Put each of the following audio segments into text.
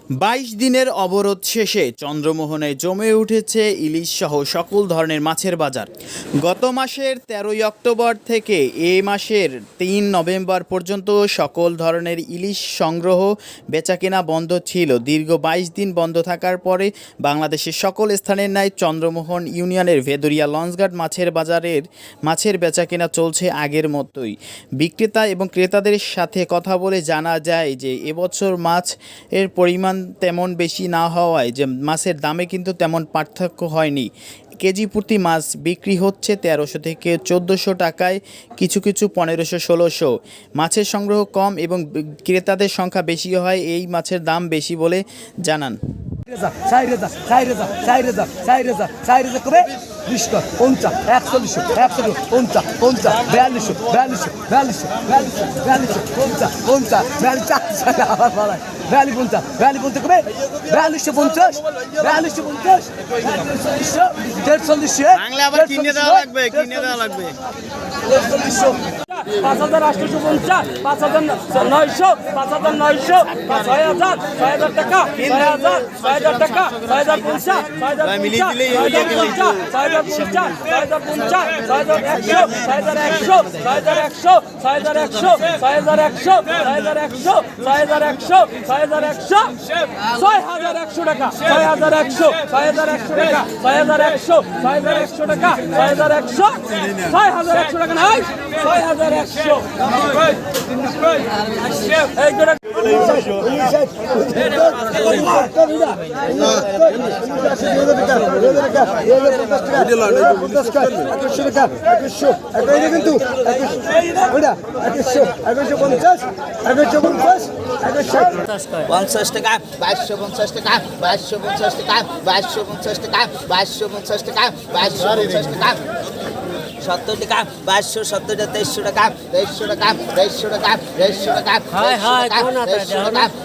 ২২ দিনের অবরোধ শেষে চন্দ্রমোহনে জমে উঠেছে ইলিশ সহ সকল ধরনের মাছের বাজার। গত মাসের ১৩ই অক্টোবর থেকে এ মাসের ৩ নভেম্বর পর্যন্ত সকল ধরনের ইলিশ সংগ্রহ বেচাকেনা বন্ধ ছিল। দীর্ঘ ২২ দিন বন্ধ থাকার পরে বাংলাদেশের সকল স্থানের ন্যায় চন্দ্রমোহন ইউনিয়নের ভেদুরিয়া লঞ্চঘাট মাছের বাজারের মাছের বেচাকেনা চলছে আগের মতোই। বিক্রেতা এবং ক্রেতাদের সাথে কথা বলে জানা যায় যে এবছর মাছের পরিমাণ তেমন বেশি না হওয়ায় যে মাছের দামে কিন্তু তেমন পার্থক্য হয়নি। কেজি প্রতি মাছ বিক্রি হচ্ছে ১৩০০ থেকে ১৪০০ টাকায়, কিছু কিছু ১৫০০-১৬০০। মাছের সংগ্রহ কম এবং ক্রেতাদের সংখ্যা বেশি হয় এই মাছের দাম বেশি বলে জানান। বাংলা আবার কিনে দেওয়া লাগবে, কিনে দেওয়া লাগবে। ৫,৮৫০, ৫,৯০০, ৫,৯০০, ৬,০০০, ৬,০০০ টাকা, ৬,০০০, ৬,০০০ টাকা, ৬,০৫০, ৬,০৫০, ৬,০৫০, ৬,০৫০, ৬,১০০, ৬,১০০, ৬,১০০, ৬,১০০, ৬,১০০, ৬,১০০, ৬,১০০, ৬,১০০, ৬,১০০ টাকা, ৬,১০০, ৬,১০০ টাকা, ৬,১০০, ৬,১০০ টাকা, ৬,১০০, ৬,১০০ টাকা নাই, ৬,১০০। এই করে পঞ্চাশ টাকা, ২২৫০ টাকা, ২২৫০ টাকা, ২২৫০ টাকা, ২২৫০ টাকা, ২২৫০ টাকা, ৭০ টাকা, ২২৭০ টাকা, ২৩০০ টাকা, ২৩০০ টাকা, ২৩০০ টাকা, ২৩০০ টাকা, ২৩০০ টাকা, ২৩০০ টাকা,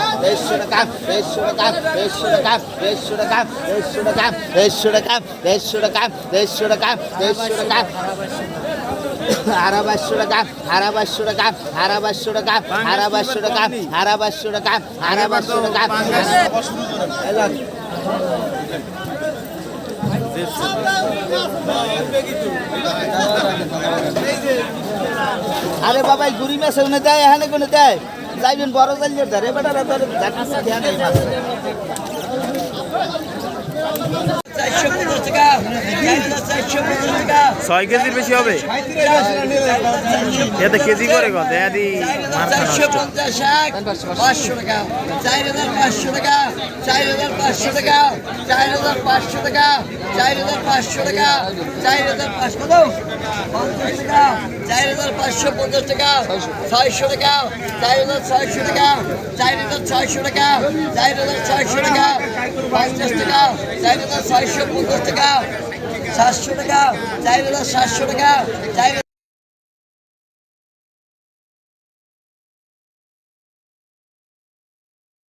২৩০০ টাকা, ২৩০০ টাকা, ২৩০০ টাকা, ২৩০০ টাকা, ২৩০০ টাকা, ২৩০০ টাকা, ২৩০০ টাকা, ২৩০০ টাকা, ২২০০ টাকা, ২২০০ টাকা, ২২০০ টাকা, ২২০০ টাকা, ২২০০ টাকা, ২২০০ টাকা। আরে বাবা গুড়ি মাছ ওনে দেয়, এখানে কোনে দেয়, যাইবেন বড় জালিয়ে ধরে বেটা ৬ কেজির বেশি হবে, এতে কেজি করে কত? ৫০০ টাকা, ৪,৫০০ টাকা, ৪,৫০০ টাকা, ৪,৫০০ টাকা, ৪,৫০০ টাকা, ৪,৫০০ কত? ৫০ টাকা, ৪,৫৫০ টাকা, ৬০০ টাকা, ৪,৬০০ টাকা, ৪,৬০০ টাকা, ৪,৬০০ টাকা, ৫০ টাকা, ৪,৬৫০ টাকা, ৭০০ টাকা, ৪,৭০০ টাকা,